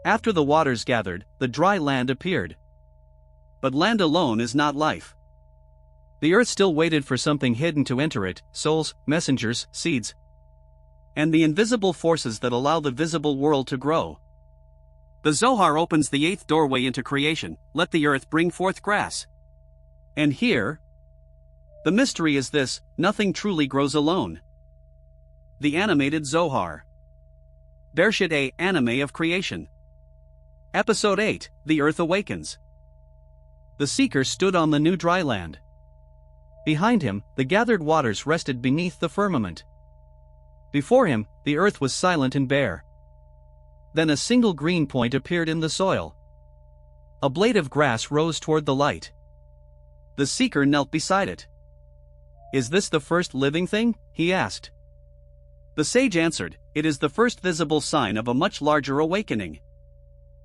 After the waters gathered, the dry land appeared. But land alone is not life. The earth still waited for something hidden to enter it: souls, messengers, seeds, and the invisible forces that allow the visible world to grow. The Zohar opens the eighth doorway into creation: let the earth bring forth grass. And here, the mystery is this: nothing truly grows alone. The Animated Zohar Bereshit A, Anime of Creation. Episode 8, The Earth Awakens. The Seeker stood on the new dry land. Behind him, the gathered waters rested beneath the firmament. Before him, the earth was silent and bare. Then a single green point appeared in the soil. A blade of grass rose toward the light. The Seeker knelt beside it. "Is this the first living thing?" he asked. The sage answered, "It is the first visible sign of a much larger awakening."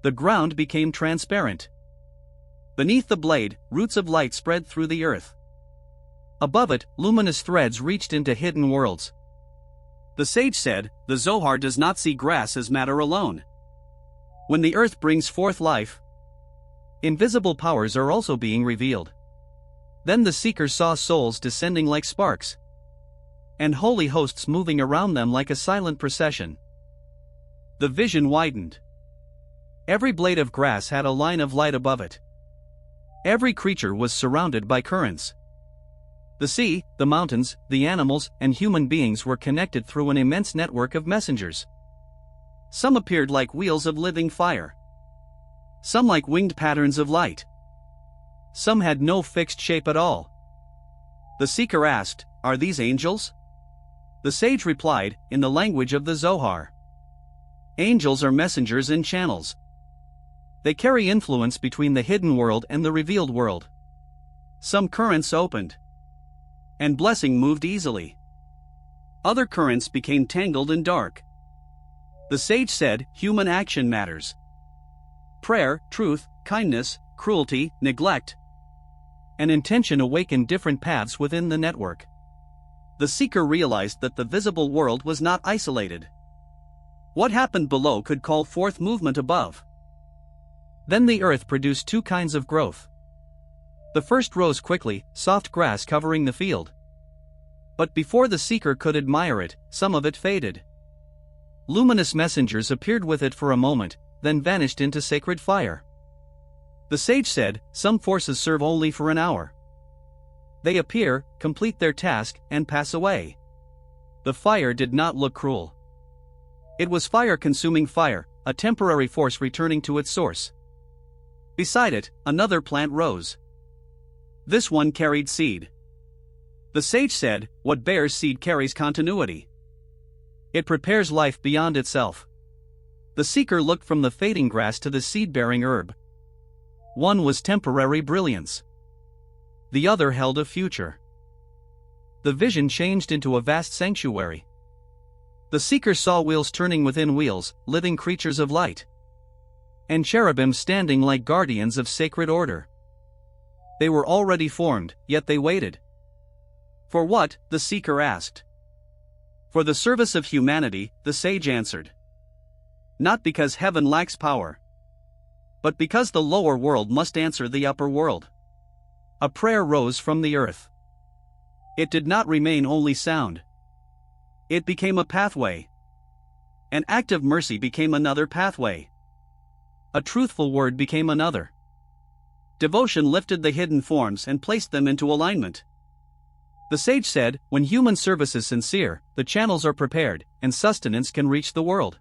The ground became transparent. Beneath the blade, roots of light spread through the earth. Above it, luminous threads reached into hidden worlds. The sage said, "The Zohar does not see grass as matter alone. When the earth brings forth life, invisible powers are also being revealed." Then the Seeker saw souls descending like sparks, and holy hosts moving around them like a silent procession. The vision widened. Every blade of grass had a line of light above it. Every creature was surrounded by currents. The sea, the mountains, the animals, and human beings were connected through an immense network of messengers. Some appeared like wheels of living fire. Some like winged patterns of light. Some had no fixed shape at all. The Seeker asked, "Are these angels?" The sage replied, in the language of the Zohar, "Angels are messengers and channels. They carry influence between the hidden world and the revealed world." Some currents opened, and blessing moved easily. Other currents became tangled and dark. The sage said, "Human action matters. Prayer, truth, kindness, cruelty, neglect, and intention awaken different paths within the network." The Seeker realized that the visible world was not isolated. What happened below could call forth movement above. Then the earth produced two kinds of growth. The first rose quickly, soft grass covering the field. But before the Seeker could admire it, some of it faded. Luminous messengers appeared with it for a moment, then vanished into sacred fire. The sage said, "Some forces serve only for an hour. They appear, complete their task, and pass away." The fire did not look cruel. It was fire consuming fire, a temporary force returning to its source. Beside it, another plant rose. This one carried seed. The sage said, "What bears seed carries continuity. It prepares life beyond itself." The Seeker looked from the fading grass to the seed-bearing herb. One was temporary brilliance. The other held a future. The vision changed into a vast sanctuary. The Seeker saw wheels turning within wheels, living creatures of light, and cherubim standing like guardians of sacred order. They were already formed, yet they waited. "For what?" the Seeker asked. "For the service of humanity," the sage answered. "Not because heaven lacks power, but because the lower world must answer the upper world." A prayer rose from the earth. It did not remain only sound. It became a pathway. An act of mercy became another pathway. A truthful word became another. Devotion lifted the hidden forms and placed them into alignment. The sage said, "When human service is sincere, the channels are prepared, and sustenance can reach the world."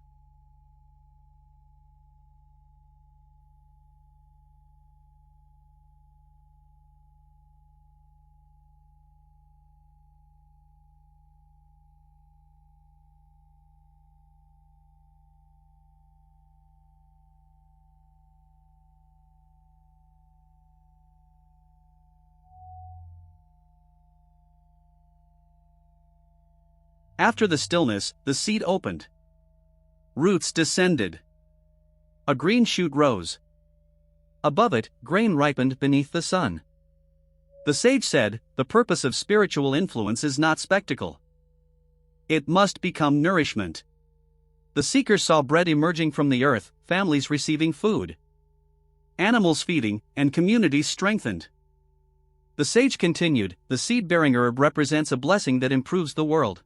After the stillness, the seed opened. Roots descended. A green shoot rose. Above it, grain ripened beneath the sun. The sage said, "The purpose of spiritual influence is not spectacle. It must become nourishment." The Seeker saw bread emerging from the earth, families receiving food, animals feeding, and communities strengthened. The sage continued, the seed-bearing herb represents a blessing that improves the world.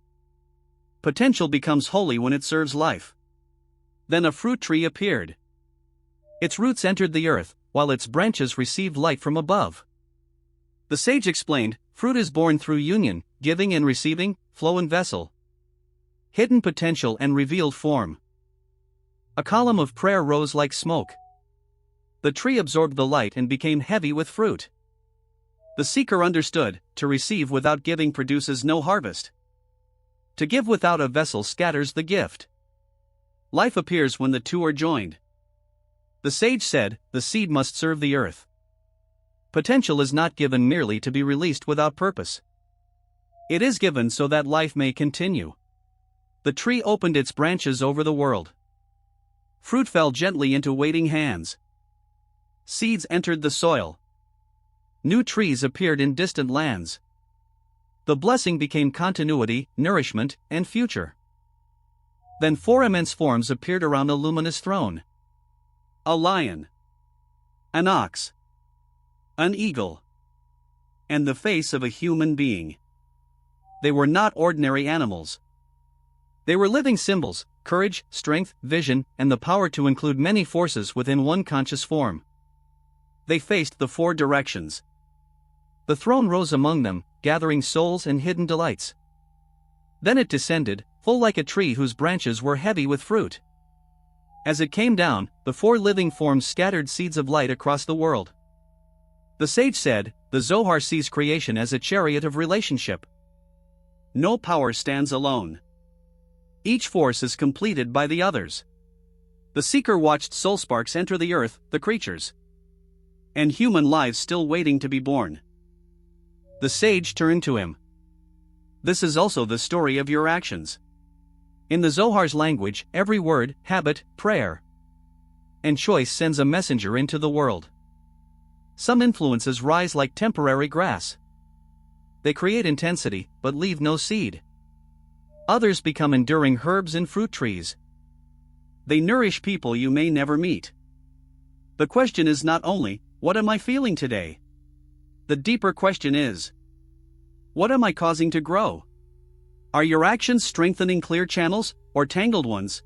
Potential becomes holy when it serves life. Then a fruit tree appeared. Its roots entered the earth, while its branches received light from above. The sage explained, fruit is born through union, giving and receiving, flow and vessel. Hidden potential and revealed form. A column of prayer rose like smoke. The tree absorbed the light and became heavy with fruit. The seeker understood, to receive without giving produces no harvest. To give without a vessel scatters the gift. Life appears when the two are joined. The sage said, the seed must serve the earth. Potential is not given merely to be released without purpose. It is given so that life may continue. The tree opened its branches over the world. Fruit fell gently into waiting hands. Seeds entered the soil. New trees appeared in distant lands. The blessing became continuity, nourishment, and future. Then 4 immense forms appeared around the luminous throne. A lion, an ox, an eagle, and the face of a human being. They were not ordinary animals. They were living symbols, courage, strength, vision, and the power to include many forces within one conscious form. They faced the 4 directions. The throne rose among them, gathering souls and hidden delights. Then it descended, full like a tree whose branches were heavy with fruit. As it came down, the 4 living forms scattered seeds of light across the world. The sage said, the Zohar sees creation as a chariot of relationship. No power stands alone. Each force is completed by the others. The seeker watched soul sparks enter the earth, the creatures, and human lives still waiting to be born. The sage turned to him. This is also the story of your actions. In the Zohar's language, every word, habit, prayer, and choice sends a messenger into the world. Some influences rise like temporary grass. They create intensity, but leave no seed. Others become enduring herbs and fruit trees. They nourish people you may never meet. The question is not only, what am I feeling today? The deeper question is, what am I causing to grow? Are your actions strengthening clear channels, or tangled ones?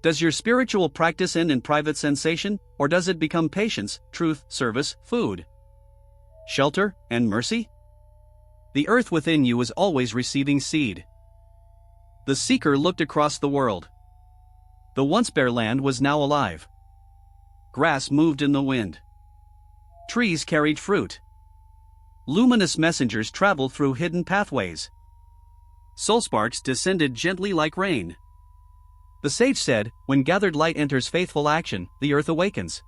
Does your spiritual practice end in private sensation, or does it become patience, truth, service, food, shelter, and mercy? The earth within you is always receiving seed. The seeker looked across the world. The once bare land was now alive. Grass moved in the wind. Trees carried fruit. Luminous messengers traveled through hidden pathways. Soul sparks descended gently like rain. The sage said, when gathered light enters faithful action, the earth awakens.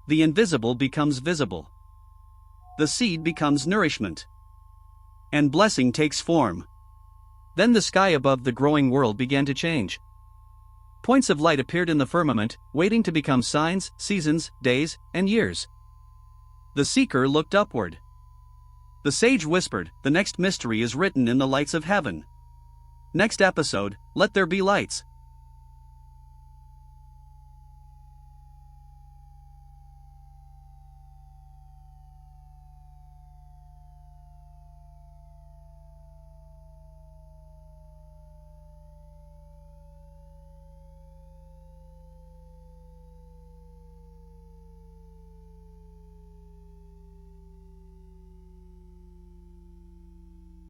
The invisible becomes visible. The seed becomes nourishment. And blessing takes form. Then the sky above the growing world began to change. Points of light appeared in the firmament, waiting to become signs, seasons, days, and years. The seeker looked upward. The sage whispered, the next mystery is written in the lights of heaven. Next episode, let there be lights.